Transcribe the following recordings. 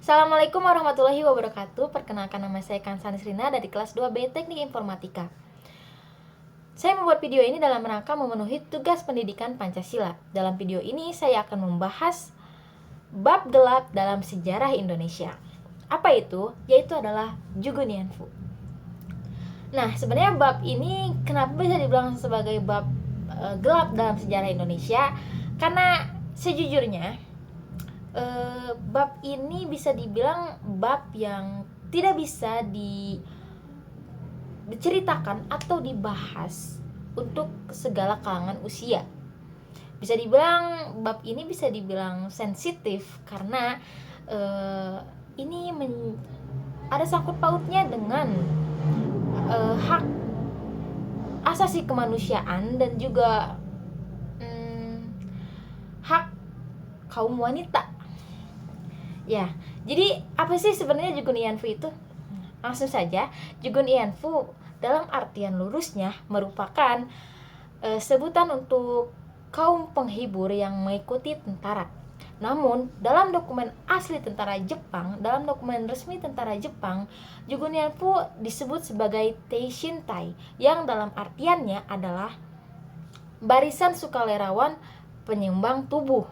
Assalamualaikum warahmatullahi wabarakatuh. Perkenalkan, nama saya Kansanis Rina dari kelas 2B Teknik Informatika. Saya membuat video ini dalam rangka memenuhi tugas pendidikan Pancasila. Dalam video ini saya akan membahas bab gelap dalam sejarah Indonesia. Apa itu? Yaitu adalah Jugunianfu. Nah, sebenarnya bab ini kenapa bisa dibilang sebagai bab gelap dalam sejarah Indonesia? Karena sejujurnya bab ini bisa dibilang bab yang tidak bisa diceritakan atau dibahas untuk segala kalangan usia. Bisa dibilang bab ini bisa dibilang sensitif karena ini ada sangkut pautnya dengan hak asasi kemanusiaan dan juga hak kaum wanita. Ya, jadi apa sih sebenarnya Jugunianfu itu? Langsung saja, Jugunianfu dalam artian lurusnya merupakan sebutan untuk kaum penghibur yang mengikuti tentara. Namun, dalam dokumen asli tentara Jepang, dalam dokumen resmi tentara Jepang, Jugunianfu disebut sebagai Teishintai, yang dalam artiannya adalah barisan sukarelawan penyumbang tubuh.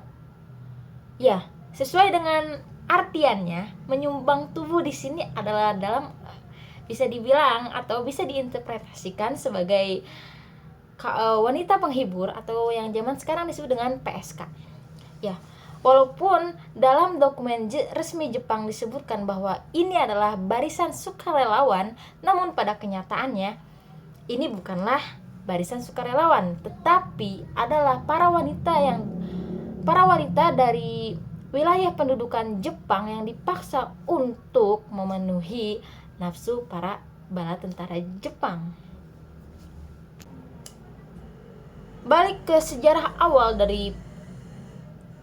Ya, sesuai dengan artiannya, menyumbang tubuh di sini adalah dalam bisa dibilang atau bisa diinterpretasikan sebagai wanita penghibur atau yang zaman sekarang disebut dengan PSK. Ya, walaupun dalam dokumen resmi Jepang disebutkan bahwa ini adalah barisan sukarelawan, namun pada kenyataannya ini bukanlah barisan sukarelawan, tetapi adalah para wanita dari wilayah pendudukan Jepang yang dipaksa untuk memenuhi nafsu para bala tentara Jepang. Balik ke sejarah awal dari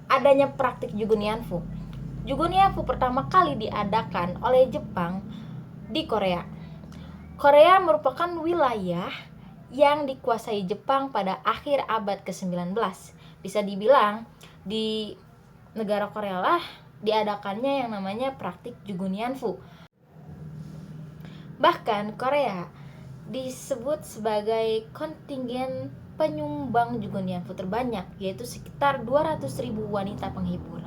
adanya praktik Jugunianfu. Jugunianfu pertama kali diadakan oleh Jepang di Korea. Korea merupakan wilayah yang dikuasai Jepang pada akhir abad ke-19. Bisa dibilang di negara Korea lah diadakannya yang namanya praktik Jugunianfu. Bahkan Korea disebut sebagai kontingen penyumbang Jugunianfu terbanyak, yaitu sekitar 200.000 wanita penghibur.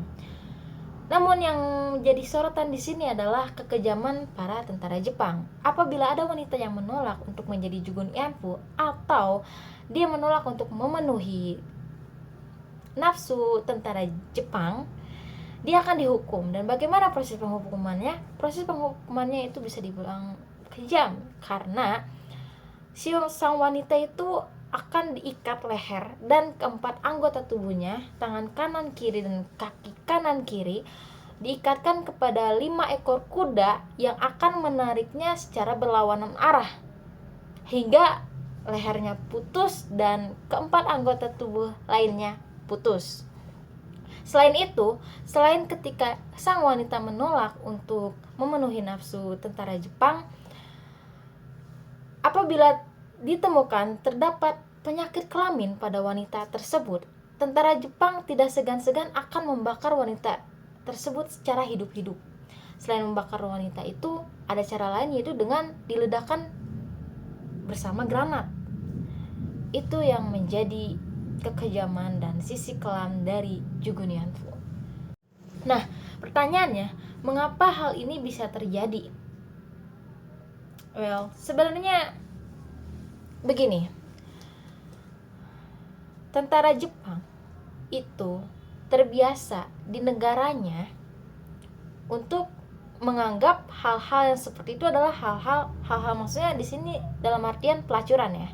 Namun yang jadi sorotan di sini adalah kekejaman para tentara Jepang. Apabila ada wanita yang menolak untuk menjadi Jugunianfu atau dia menolak untuk memenuhi nafsu tentara Jepang, dia akan dihukum. Dan bagaimana proses penghukumannya? Proses penghukumannya itu bisa dibilang kejam karena sang wanita itu akan diikat leher dan keempat anggota tubuhnya, tangan kanan kiri dan kaki kanan kiri, diikatkan kepada 5 ekor kuda yang akan menariknya secara berlawanan arah hingga lehernya putus dan keempat anggota tubuh lainnya putus. Selain itu, selain ketika sang wanita menolak untuk memenuhi nafsu tentara Jepang, apabila ditemukan terdapat penyakit kelamin pada wanita tersebut, tentara Jepang tidak segan-segan akan membakar wanita tersebut secara hidup-hidup. Selain membakar wanita itu, ada cara lain, yaitu dengan diledakkan bersama granat. Itu yang menjadi kekejaman dan sisi kelam dari Jugunianfu. Nah, pertanyaannya, mengapa hal ini bisa terjadi? Well, sebenarnya begini. Tentara Jepang itu terbiasa di negaranya untuk menganggap hal-hal yang seperti itu adalah hal-hal maksudnya di sini dalam artian pelacuran ya.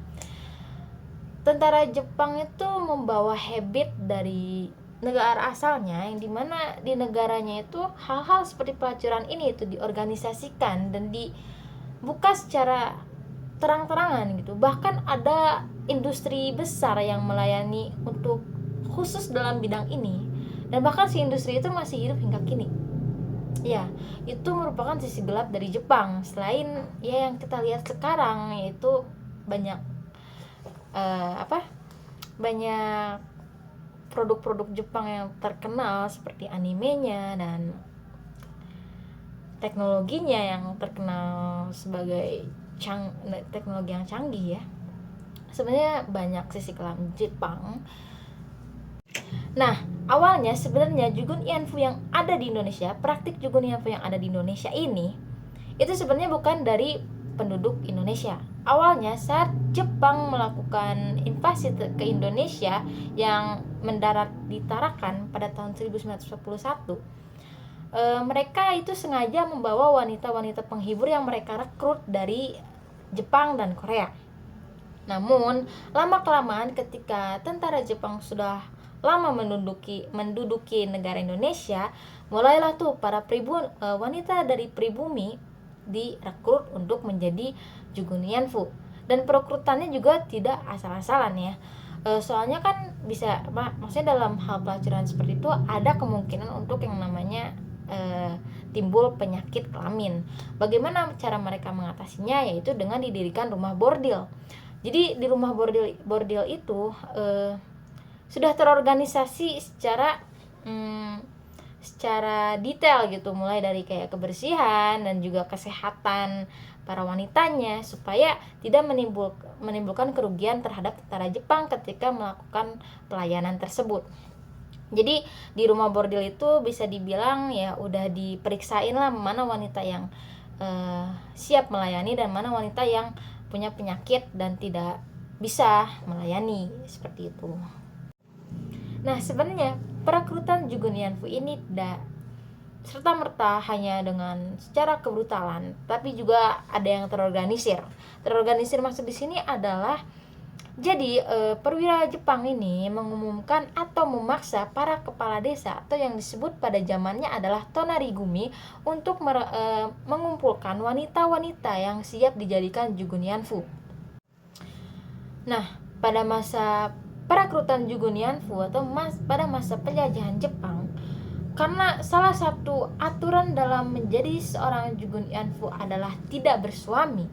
Tentara Jepang itu membawa habit dari negara asalnya, yang dimana di negaranya itu hal-hal seperti pelacuran ini itu diorganisasikan dan dibuka secara terang-terangan gitu. Bahkan ada industri besar yang melayani untuk khusus dalam bidang ini, dan bahkan si industri itu masih hidup hingga kini. Ya, itu merupakan sisi gelap dari Jepang. Selain ya yang kita lihat sekarang, yaitu banyak banyak produk-produk Jepang yang terkenal seperti animenya dan teknologinya yang terkenal sebagai teknologi yang canggih ya. Sebenarnya banyak sisi kelam Jepang. Nah, awalnya sebenarnya Jugun Ianfu yang ada di Indonesia, praktik Jugun Ianfu yang ada di Indonesia ini, itu sebenarnya bukan dari penduduk Indonesia. Awalnya saat Jepang melakukan invasi ke Indonesia yang mendarat di Tarakan pada tahun 1941, mereka itu sengaja membawa wanita-wanita penghibur yang mereka rekrut dari Jepang dan Korea. Namun, lama-kelamaan ketika tentara Jepang sudah lama menduduki negara Indonesia, mulailah tuh para wanita dari pribumi direkrut untuk menjadi Jugun Ianfu. Dan perekrutannya juga tidak asal-asalan ya. Soalnya kan bisa, maksudnya dalam hal pelacuran seperti itu ada kemungkinan untuk yang namanya timbul penyakit kelamin. Bagaimana cara mereka mengatasinya? Yaitu dengan didirikan rumah bordil. Jadi di rumah bordil itu sudah terorganisasi secara detail gitu, mulai dari kayak kebersihan dan juga kesehatan para wanitanya supaya tidak menimbulkan kerugian terhadap tentara Jepang ketika melakukan pelayanan tersebut. Jadi di rumah bordil itu bisa dibilang ya udah diperiksain lah mana wanita yang siap melayani dan mana wanita yang punya penyakit dan tidak bisa melayani, seperti itu. Nah, sebenarnya perekrutan Jugun Ianfu ini tidak serta-merta hanya dengan secara kebrutalan, tapi juga ada yang terorganisir. Terorganisir maksud di sini adalah jadi perwira Jepang ini mengumumkan atau memaksa para kepala desa atau yang disebut pada zamannya adalah tonarigumi untuk mengumpulkan wanita-wanita yang siap dijadikan Jugun Ianfu. Nah, pada masa perekrutan Jugun Ianfu atau pada masa penjajahan Jepang, karena salah satu aturan dalam menjadi seorang Jugun Ianfu adalah tidak bersuami.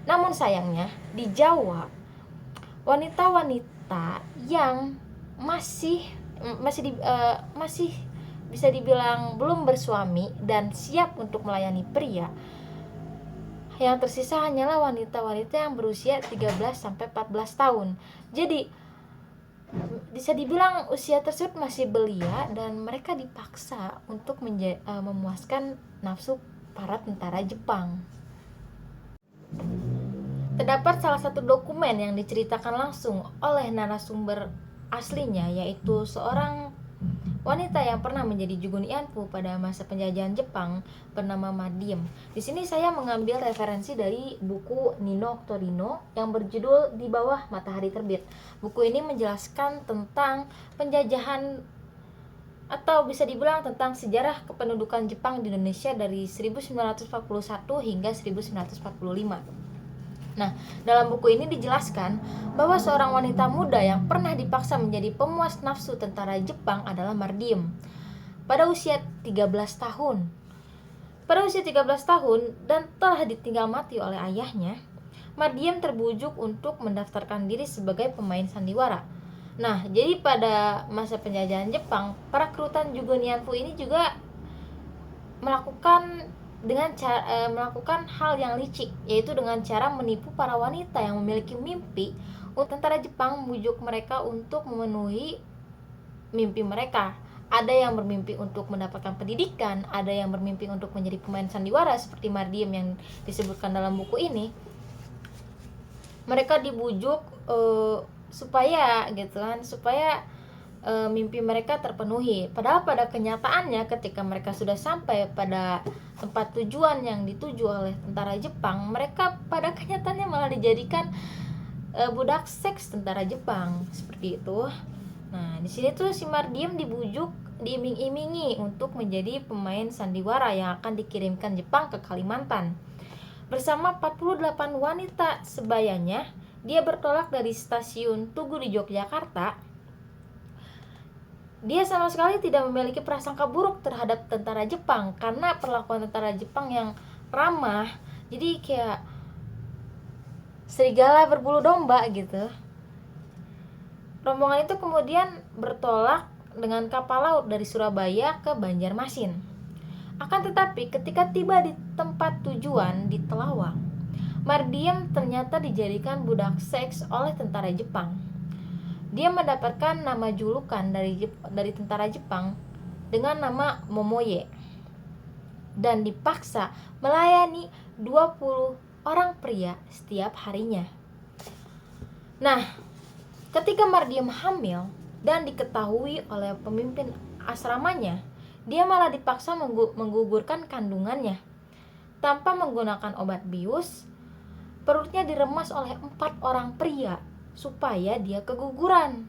Namun sayangnya di Jawa, wanita-wanita yang masih bisa dibilang belum bersuami dan siap untuk melayani pria, yang tersisa hanyalah wanita-wanita yang berusia 13-14 tahun. Jadi bisa dibilang usia tersebut masih belia dan mereka dipaksa untuk memuaskan nafsu para tentara Jepang. Terdapat salah satu dokumen yang diceritakan langsung oleh narasumber aslinya, yaitu seorang wanita yang pernah menjadi Jugun Ianfu pada masa penjajahan Jepang bernama Madiem. Di sini saya mengambil referensi dari buku Nino Torino yang berjudul Di Bawah Matahari Terbit. Buku ini menjelaskan tentang penjajahan atau bisa dibilang tentang sejarah kependudukan Jepang di Indonesia dari 1941 hingga 1945. Nah, dalam buku ini dijelaskan bahwa seorang wanita muda yang pernah dipaksa menjadi pemuas nafsu tentara Jepang adalah Mardiem pada usia 13 tahun. Pada usia 13 tahun dan telah ditinggal mati oleh ayahnya, Mardiem terbujuk untuk mendaftarkan diri sebagai pemain sandiwara. Nah, jadi pada masa penjajahan Jepang, perekrutan Jugun Ianfu ini juga melakukan hal yang licik, yaitu dengan cara menipu para wanita yang memiliki mimpi. Tentara Jepang membujuk mereka untuk memenuhi mimpi mereka. Ada yang bermimpi untuk mendapatkan pendidikan, ada yang bermimpi untuk menjadi pemain sandiwara seperti Mardiem yang disebutkan dalam buku ini. Mereka dibujuk supaya mimpi mereka terpenuhi. Padahal pada kenyataannya ketika mereka sudah sampai pada tempat tujuan yang dituju oleh tentara Jepang, mereka pada kenyataannya malah dijadikan budak seks tentara Jepang, seperti itu. Nah, di sini tuh si Mardiem dibujuk, diiming-imingi untuk menjadi pemain sandiwara yang akan dikirimkan Jepang ke Kalimantan. Bersama 48 wanita sebayanya, dia bertolak dari stasiun Tugu di Yogyakarta. Dia sama sekali tidak memiliki prasangka buruk terhadap tentara Jepang karena perlakuan tentara Jepang yang ramah. Jadi kayak serigala berbulu domba gitu. Rombongan itu kemudian bertolak dengan kapal laut dari Surabaya ke Banjarmasin. Akan tetapi ketika tiba di tempat tujuan di Telawang, Mardian ternyata dijadikan budak seks oleh tentara Jepang. Dia mendapatkan nama julukan dari tentara Jepang dengan nama Momoye dan dipaksa melayani 20 orang pria setiap harinya. Nah, ketika Mardian hamil dan diketahui oleh pemimpin asramanya, dia malah dipaksa menggugurkan kandungannya. Tanpa menggunakan obat bius, perutnya diremas oleh 4 orang pria supaya dia keguguran.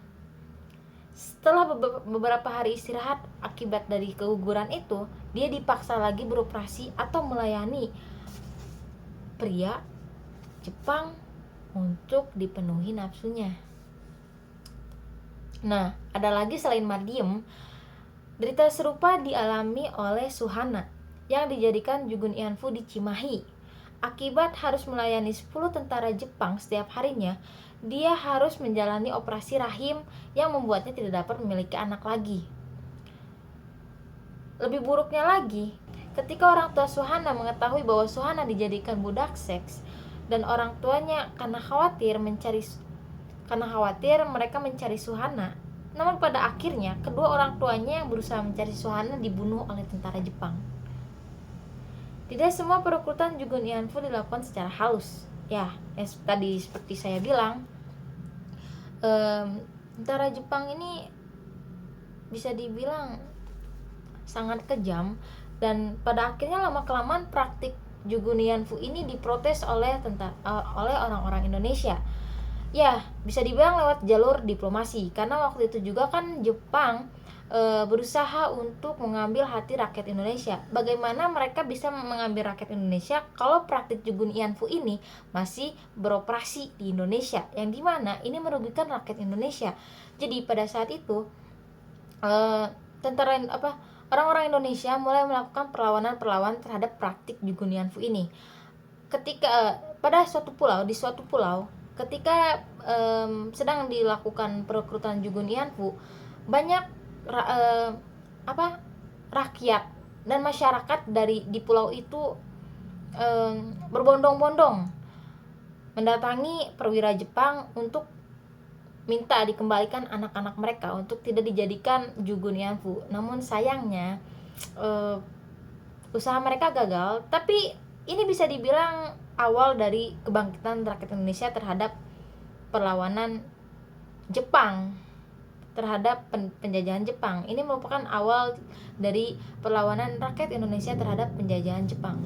Setelah beberapa hari istirahat akibat dari keguguran itu, dia dipaksa lagi beroperasi atau melayani pria Jepang untuk dipenuhi nafsunya. Nah, ada lagi selain Mardian, derita serupa dialami oleh Suhana yang dijadikan Jugun Ianfu di Cimahi. Akibat harus melayani 10 tentara Jepang setiap harinya, dia harus menjalani operasi rahim yang membuatnya tidak dapat memiliki anak lagi. Lebih buruknya lagi, ketika orang tua Suhana mengetahui bahwa Suhana dijadikan budak seks dan orang tuanya karena khawatir mereka mencari Suhana, namun pada akhirnya kedua orang tuanya yang berusaha mencari Suhana dibunuh oleh tentara Jepang. Tidak semua perekrutan Jugun Ianfu dilakukan secara halus. Ya, tadi seperti saya bilang, tentara Jepang ini bisa dibilang sangat kejam, dan pada akhirnya lama-kelamaan praktik Jugun Ianfu ini diprotes oleh orang-orang Indonesia. Ya, bisa dibilang lewat jalur diplomasi, karena waktu itu juga kan Jepang berusaha untuk mengambil hati rakyat Indonesia. Bagaimana mereka bisa mengambil rakyat Indonesia kalau praktik Jugun Ianfu ini masih beroperasi di Indonesia, yang dimana ini merugikan rakyat Indonesia. Jadi pada saat itu orang-orang Indonesia mulai melakukan perlawanan terhadap praktik Jugun Ianfu ini. Ketika pada di suatu pulau ketika sedang dilakukan perekrutan Jugun Ianfu, banyak rakyat dan masyarakat di pulau itu berbondong-bondong mendatangi perwira Jepang untuk minta dikembalikan anak-anak mereka untuk tidak dijadikan Jugun Ianfu. Namun sayangnya usaha mereka gagal, tapi ini bisa dibilang awal dari kebangkitan rakyat Indonesia terhadap perlawanan Jepang, terhadap penjajahan Jepang. Ini merupakan awal dari perlawanan rakyat Indonesia terhadap penjajahan Jepang.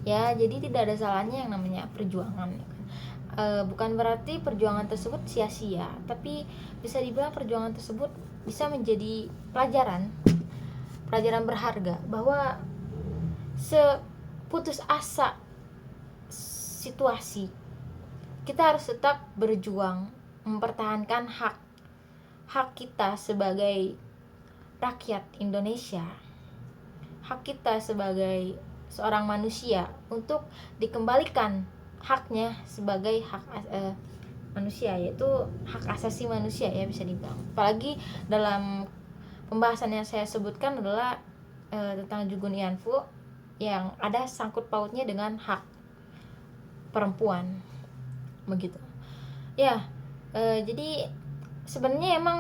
Ya, jadi tidak ada salahnya yang namanya perjuangan. Bukan berarti perjuangan tersebut sia-sia, tapi bisa dibilang perjuangan tersebut bisa menjadi pelajaran berharga, bahwa seputus asa situasi, kita harus tetap berjuang mempertahankan hak kita sebagai rakyat Indonesia, hak kita sebagai seorang manusia untuk dikembalikan haknya sebagai hak manusia, yaitu hak asasi manusia, ya bisa dibilang. Apalagi dalam pembahasan yang saya sebutkan adalah tentang Jugun Ianfu yang ada sangkut pautnya dengan hak perempuan, begitu ya. Jadi sebenarnya emang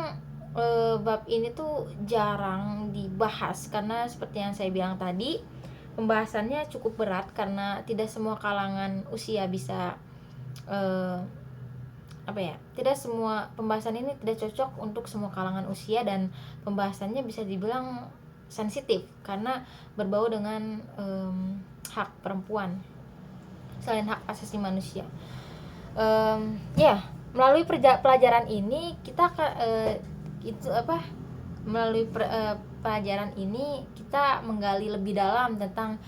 bab ini tuh jarang dibahas, karena seperti yang saya bilang tadi, pembahasannya cukup berat karena tidak semua kalangan usia bisa tidak semua pembahasan ini tidak cocok untuk semua kalangan usia, dan pembahasannya bisa dibilang sensitif karena berbau dengan hak perempuan selain hak asasi manusia. Melalui pelajaran ini pelajaran ini kita menggali lebih dalam tentang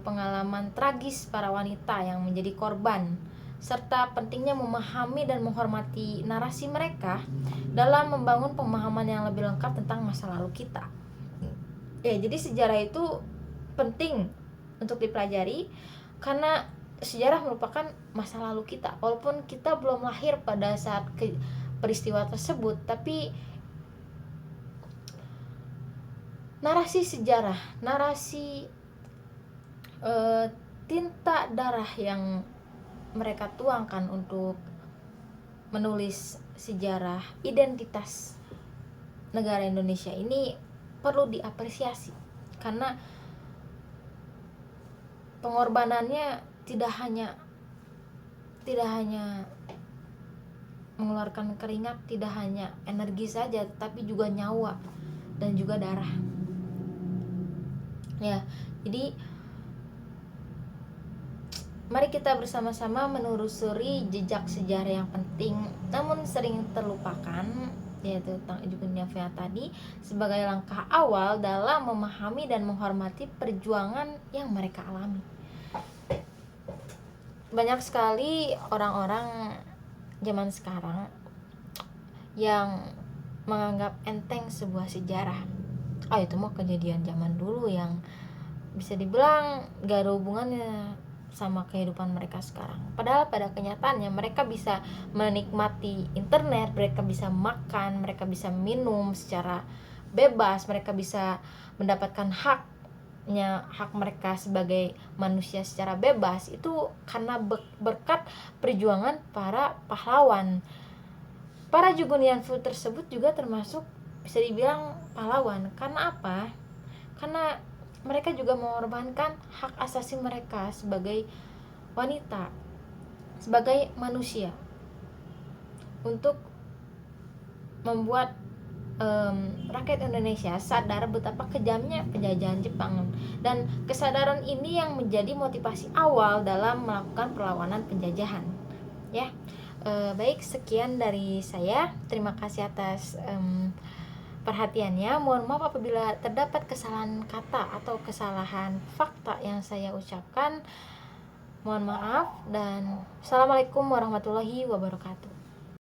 pengalaman tragis para wanita yang menjadi korban, serta pentingnya memahami dan menghormati narasi mereka dalam membangun pemahaman yang lebih lengkap tentang masa lalu kita. Ya, jadi sejarah itu penting untuk dipelajari karena sejarah merupakan masa lalu kita. Walaupun kita belum lahir pada saat peristiwa tersebut, tapi narasi sejarah, narasi tinta darah yang mereka tuangkan untuk menulis sejarah identitas negara Indonesia ini perlu diapresiasi, karena pengorbanannya tidak hanya mengeluarkan keringat, tidak hanya energi saja, tetapi juga nyawa dan juga darah. Ya, jadi mari kita bersama-sama menelusuri jejak sejarah yang penting namun sering terlupakan, yaitu tentang Ujung Kunia tadi, sebagai langkah awal dalam memahami dan menghormati perjuangan yang mereka alami. Banyak sekali orang-orang zaman sekarang yang menganggap enteng sebuah sejarah. Itu mah kejadian zaman dulu yang bisa dibilang gak ada hubungannya sama kehidupan mereka sekarang. Padahal pada kenyataannya mereka bisa menikmati internet, mereka bisa makan, mereka bisa minum secara bebas, mereka bisa mendapatkan hak mereka sebagai manusia secara bebas. Itu karena berkat perjuangan para pahlawan. Para Jugunian Fu tersebut juga termasuk bisa dibilang pahlawan. Karena apa? Karena mereka juga mengorbankan hak asasi mereka sebagai wanita, sebagai manusia, untuk membuat rakyat Indonesia sadar betapa kejamnya penjajahan Jepang, dan kesadaran ini yang menjadi motivasi awal dalam melakukan perlawanan penjajahan. Ya, baik, sekian dari saya. Terima kasih atas perhatiannya. Mohon maaf apabila terdapat kesalahan kata atau kesalahan fakta yang saya ucapkan. Mohon maaf, dan assalamualaikum warahmatullahi wabarakatuh.